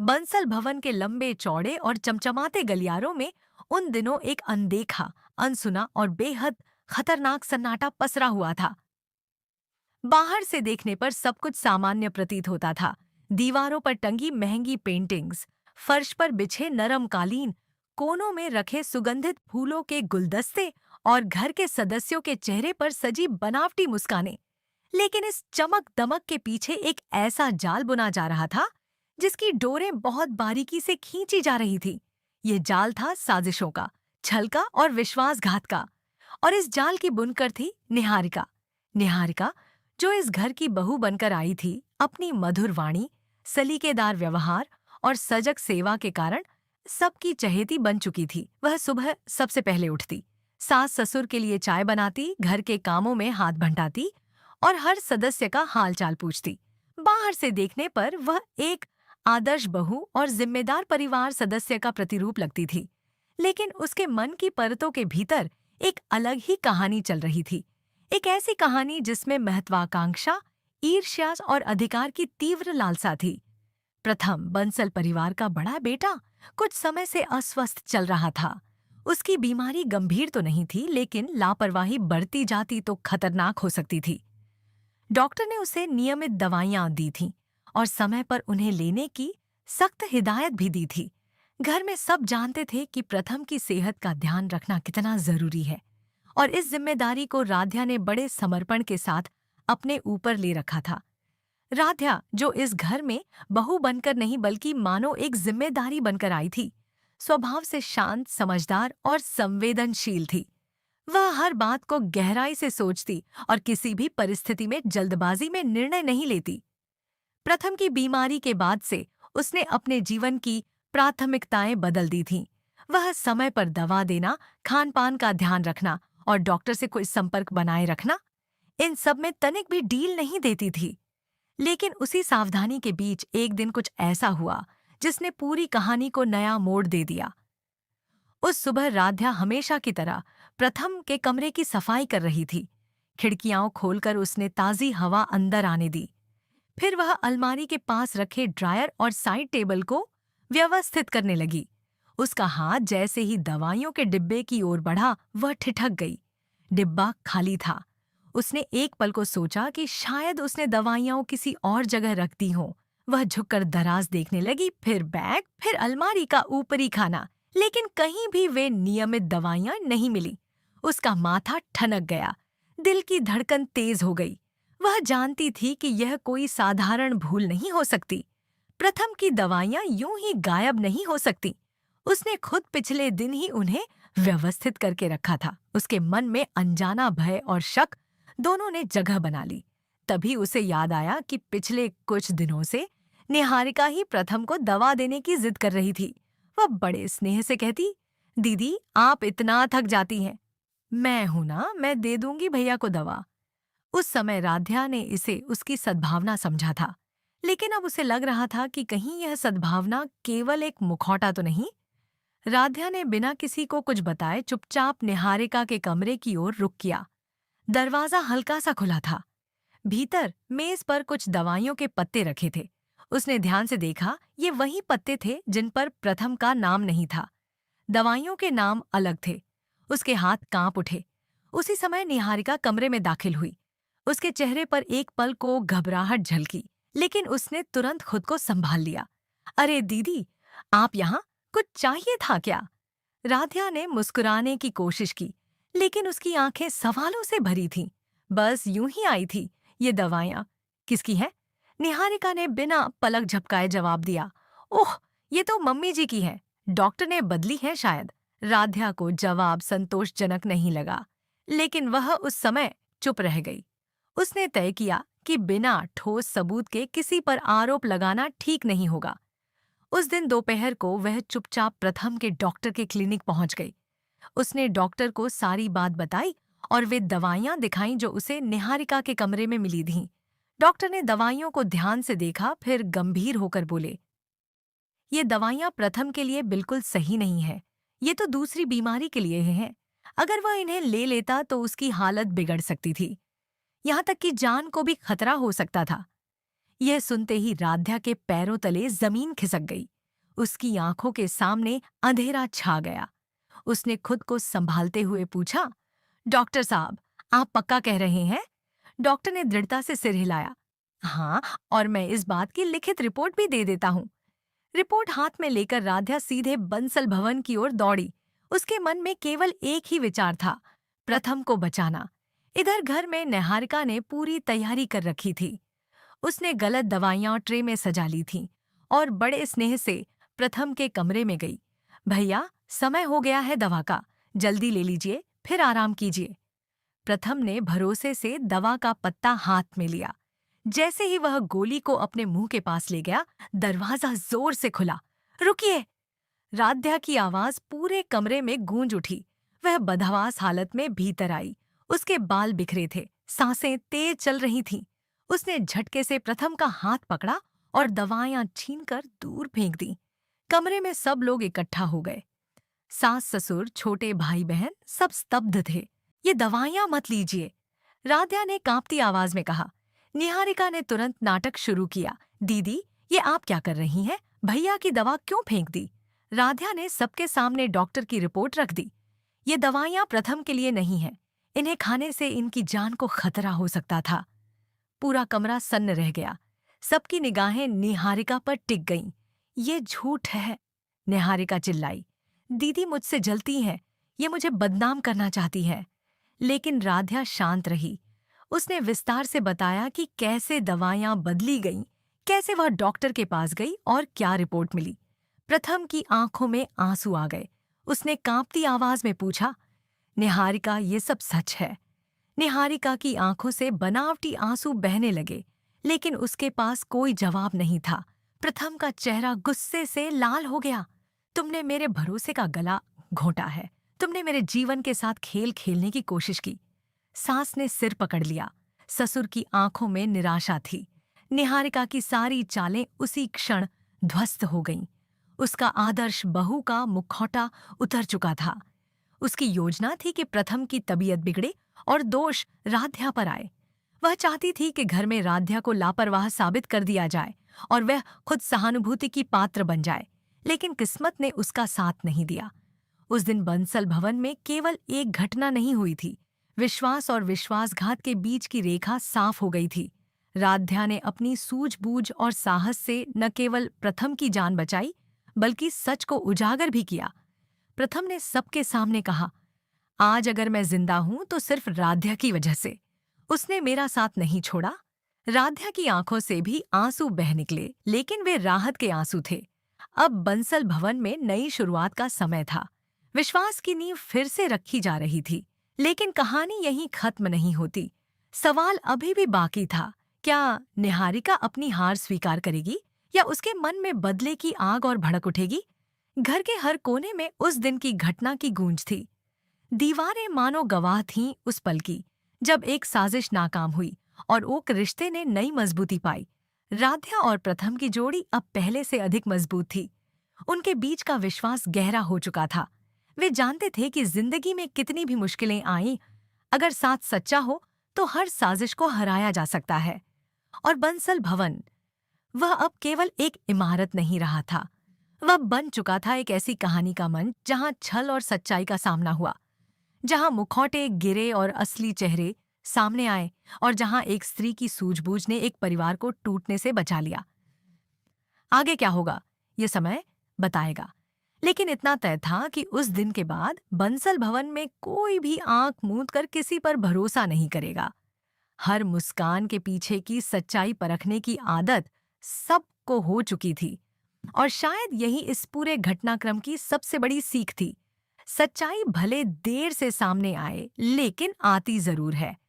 बंसल भवन के लंबे चौड़े और चमचमाते गलियारों में उन दिनों एक अनदेखा, अनसुना और बेहद खतरनाक सन्नाटा पसरा हुआ था। बाहर से देखने पर सब कुछ सामान्य प्रतीत होता था। दीवारों पर टंगी महंगी पेंटिंग्स, फर्श पर बिछे नरम कालीन, कोनों में रखे सुगंधित फूलों के गुलदस्ते और घर के सदस्यों के चेहरे पर सजी बनावटी मुस्कानें। लेकिन इस चमक दमक के पीछे एक ऐसा जाल बुना जा रहा था जिसकी डोरें बहुत बारीकी से खींची जा रही थी। ये जाल था साजिशों का, छल का और विश्वासघात का। और इस जाल की बुनकर थी निहारिका। निहारिका, जो इस घर की बहू बनकर आई थी, अपनी मधुर वाणी, सलीकेदार व्यवहार और सजग सेवा के कारण सबकी चहेती बन चुकी थी। वह सुबह सबसे पहले उठती, सास ससुर के लिए चाय बनाती, घर के कामों में हाथ बंटाती और हर सदस्य का हालचाल पूछती। बाहर से देखने पर वह एक आदर्श बहू और जिम्मेदार परिवार सदस्य का प्रतिरूप लगती थी। लेकिन उसके मन की परतों के भीतर एक अलग ही कहानी चल रही थी। एक ऐसी कहानी जिसमें महत्वाकांक्षा, ईर्ष्या और अधिकार की तीव्र लालसा थी। प्रथम बंसल परिवार का बड़ा बेटा कुछ समय से अस्वस्थ चल रहा था। उसकी बीमारी गंभीर तो नहीं थी, लेकिन लापरवाही बढ़ती जाती तो खतरनाक हो सकती थी। डॉक्टर ने उसे नियमित दवाइयां दी थीं और समय पर उन्हें लेने की सख्त हिदायत भी दी थी। घर में सब जानते थे कि प्रथम की सेहत का ध्यान रखना कितना जरूरी है, और इस जिम्मेदारी को राध्या ने बड़े समर्पण के साथ अपने ऊपर ले रखा था। राध्या, जो इस घर में बहू बनकर नहीं बल्कि मानो एक जिम्मेदारी बनकर आई थी, स्वभाव से शांत, समझदार और संवेदनशील थी। वह हर बात को गहराई से सोचती और किसी भी परिस्थिति में जल्दबाजी में निर्णय नहीं लेती। प्रथम की बीमारी के बाद से उसने अपने जीवन की प्राथमिकताएं बदल दी थीं। वह समय पर दवा देना, खान पान का ध्यान रखना और डॉक्टर से कोई संपर्क बनाए रखना, इन सब में तनिक भी डील नहीं देती थी। लेकिन उसी सावधानी के बीच एक दिन कुछ ऐसा हुआ जिसने पूरी कहानी को नया मोड़ दे दिया। उस सुबह राध्या हमेशा की तरह प्रथम के कमरे की सफाई कर रही थी। खिड़कियां खोलकर उसने ताजी हवा अंदर आने दी। फिर वह अलमारी के पास रखे ड्रायर और साइड टेबल को व्यवस्थित करने लगी। उसका हाथ जैसे ही दवाइयों के डिब्बे की ओर बढ़ा, वह ठिठक गई। डिब्बा खाली था। उसने एक पल को सोचा कि शायद उसने दवाइयां किसी और जगह रख दी हों। वह झुककर दराज देखने लगी, फिर बैग, फिर अलमारी का ऊपरी खाना, लेकिन कहीं भी वे नियमित दवाइयां नहीं मिली। उसका माथा ठनक गया, दिल की धड़कन तेज हो गई। वह जानती थी कि यह कोई साधारण भूल नहीं हो सकती। प्रथम की दवाइयां यूं ही गायब नहीं हो सकती। उसने खुद पिछले दिन ही उन्हें व्यवस्थित करके रखा था। उसके मन में अनजाना भय और शक दोनों ने जगह बना ली। तभी उसे याद आया कि पिछले कुछ दिनों से निहारिका ही प्रथम को दवा देने की जिद कर रही थी। वह बड़े स्नेह से कहती, दीदी आप इतना थक जाती हैं, मैं हूं ना, मैं दे दूंगी भैया को दवा। उस समय राध्या ने इसे उसकी सद्भावना समझा था, लेकिन अब उसे लग रहा था कि कहीं यह सद्भावना केवल एक मुखौटा तो नहीं। राध्या ने बिना किसी को कुछ बताए चुपचाप निहारिका के कमरे की ओर रुख किया। दरवाजा हल्का सा खुला था। भीतर मेज पर कुछ दवाइयों के पत्ते रखे थे। उसने ध्यान से देखा, ये वही पत्ते थे जिन पर प्रथम का नाम नहीं था। दवाइयों के नाम अलग थे। उसके हाथ कांप उठे। उसी समय निहारिका कमरे में दाखिल हुई। उसके चेहरे पर एक पल को घबराहट झलकी, लेकिन उसने तुरंत खुद को संभाल लिया। अरे दीदी, आप यहाँ? कुछ चाहिए था क्या? राध्या ने मुस्कुराने की कोशिश की, लेकिन उसकी आंखें सवालों से भरी थीं। बस यूं ही आई थी। ये दवाइयाँ किसकी हैं? निहारिका ने बिना पलक झपकाए जवाब दिया। ओह, ये तो मम्मी जी की हैं। डॉक्टर ने बदली है शायद। राध्या को जवाब संतोषजनक नहीं लगा, लेकिन वह उस समय चुप रह गई। उसने तय किया कि बिना ठोस सबूत के किसी पर आरोप लगाना ठीक नहीं होगा। उस दिन दोपहर को वह चुपचाप प्रथम के डॉक्टर के क्लिनिक पहुंच गई। उसने डॉक्टर को सारी बात बताई और वे दवाइयां दिखाईं जो उसे निहारिका के कमरे में मिली थीं। डॉक्टर ने दवाइयों को ध्यान से देखा, फिर गंभीर होकर बोले, ये दवाइयां प्रथम के लिए बिल्कुल सही नहीं है। ये तो दूसरी बीमारी के लिए हैं। अगर वह इन्हें ले लेता तो उसकी हालत बिगड़ सकती थी। यहाँ तक कि जान को भी खतरा हो सकता था। यह सुनते ही राध्या के पैरों तले जमीन खिसक गई। उसकी आंखों के सामने अंधेरा छा गया। उसने खुद को संभालते हुए पूछा, डॉक्टर साहब, आप पक्का कह रहे हैं? डॉक्टर ने दृढ़ता से सिर हिलाया। हाँ, और मैं इस बात की लिखित रिपोर्ट भी दे देता हूँ। रिपोर्ट हाथ में लेकर राध्या सीधे बंसल भवन की ओर दौड़ी। उसके मन में केवल एक ही विचार था, प्रथम को बचाना। इधर घर में निहारिका ने पूरी तैयारी कर रखी थी। उसने गलत दवाइयां ट्रे में सजा ली थीं और बड़े स्नेह से प्रथम के कमरे में गई। भैया, समय हो गया है दवा का, जल्दी ले लीजिए, फिर आराम कीजिए। प्रथम ने भरोसे से दवा का पत्ता हाथ में लिया। जैसे ही वह गोली को अपने मुंह के पास ले गया, दरवाजा जोर से खुला। रुकिए! राध्या की आवाज पूरे कमरे में गूंज उठी। वह बदहवास हालत में भीतर आई। उसके बाल बिखरे थे, सांसें तेज चल रही थीं। उसने झटके से प्रथम का हाथ पकड़ा और दवाइयां छीनकर दूर फेंक दी। कमरे में सब लोग इकट्ठा हो गए। सास ससुर, छोटे भाई बहन सब स्तब्ध थे। ये दवाइयां मत लीजिए, राध्या ने कांपती आवाज में कहा। निहारिका ने तुरंत नाटक शुरू किया। दीदी, ये आप क्या कर रही हैं? भैया की दवा क्यों फेंक दी? राध्या ने सबके सामने डॉक्टर की रिपोर्ट रख दी। ये दवाइयां प्रथम के लिए नहीं हैं। इन्हें खाने से इनकी जान को खतरा हो सकता था। पूरा कमरा सन्न रह गया। सबकी निगाहें निहारिका पर टिक गईं। ये झूठ है, निहारिका चिल्लाई। दीदी मुझसे जलती हैं, ये मुझे बदनाम करना चाहती है। लेकिन राध्या शांत रही। उसने विस्तार से बताया कि कैसे दवाइयां बदली गईं, कैसे वह डॉक्टर के पास गई और क्या रिपोर्ट मिली। प्रथम की आंखों में आंसू आ गए। उसने कांपती आवाज में पूछा, निहारिका, ये सब सच है? निहारिका की आंखों से बनावटी आंसू बहने लगे, लेकिन उसके पास कोई जवाब नहीं था। प्रथम का चेहरा गुस्से से लाल हो गया। तुमने मेरे भरोसे का गला घोंटा है। तुमने मेरे जीवन के साथ खेल खेलने की कोशिश की। सास ने सिर पकड़ लिया। ससुर की आंखों में निराशा थी। निहारिका की सारी चालें उसी क्षण ध्वस्त हो गईं। उसका आदर्श बहू का मुखौटा उतर चुका था। उसकी योजना थी कि प्रथम की तबीयत बिगड़े और दोष राध्या पर आए। वह चाहती थी कि घर में राध्या को लापरवाह साबित कर दिया जाए और वह खुद सहानुभूति की पात्र बन जाए। लेकिन किस्मत ने उसका साथ नहीं दिया। उस दिन बंसल भवन में केवल एक घटना नहीं हुई थी, विश्वास और विश्वासघात के बीच की रेखा साफ हो गई थी। राध्या ने अपनी सूझबूझ और साहस से न केवल प्रथम की जान बचाई, बल्कि सच को उजागर भी किया। प्रथम ने सबके सामने कहा, आज अगर मैं जिंदा हूं तो सिर्फ राध्या की वजह से। उसने मेरा साथ नहीं छोड़ा। राध्या की आंखों से भी आंसू बह निकले, लेकिन वे राहत के आंसू थे। अब बंसल भवन में नई शुरुआत का समय था। विश्वास की नींव फिर से रखी जा रही थी। लेकिन कहानी यहीं खत्म नहीं होती। सवाल अभी भी बाकी था। क्या निहारिका अपनी हार स्वीकार करेगी या उसके मन में बदले की आग और भड़क उठेगी? घर के हर कोने में उस दिन की घटना की गूंज थी। दीवारें मानो गवाह थीं उस पल की, जब एक साजिश नाकाम हुई और ओक रिश्ते ने नई मजबूती पाई। राध्या और प्रथम की जोड़ी अब पहले से अधिक मजबूत थी। उनके बीच का विश्वास गहरा हो चुका था। वे जानते थे कि जिंदगी में कितनी भी मुश्किलें आईं, अगर साथ सच्चा हो तो हर साजिश को हराया जा सकता है। और बंसल भवन, वह अब केवल एक इमारत नहीं रहा था। वह बन चुका था एक ऐसी कहानी का मंच जहां छल और सच्चाई का सामना हुआ, जहां मुखौटे गिरे और असली चेहरे सामने आए, और जहां एक स्त्री की सूझबूझ ने एक परिवार को टूटने से बचा लिया। आगे क्या होगा, ये समय बताएगा। लेकिन इतना तय था कि उस दिन के बाद बंसल भवन में कोई भी आंख मूंद कर किसी पर भरोसा नहीं करेगा। हर मुस्कान के पीछे की सच्चाई परखने की आदत सबको हो चुकी थी, और शायद यही इस पूरे घटनाक्रम की सबसे बड़ी सीख थी। सच्चाई भले देर से सामने आए, लेकिन आती जरूर है।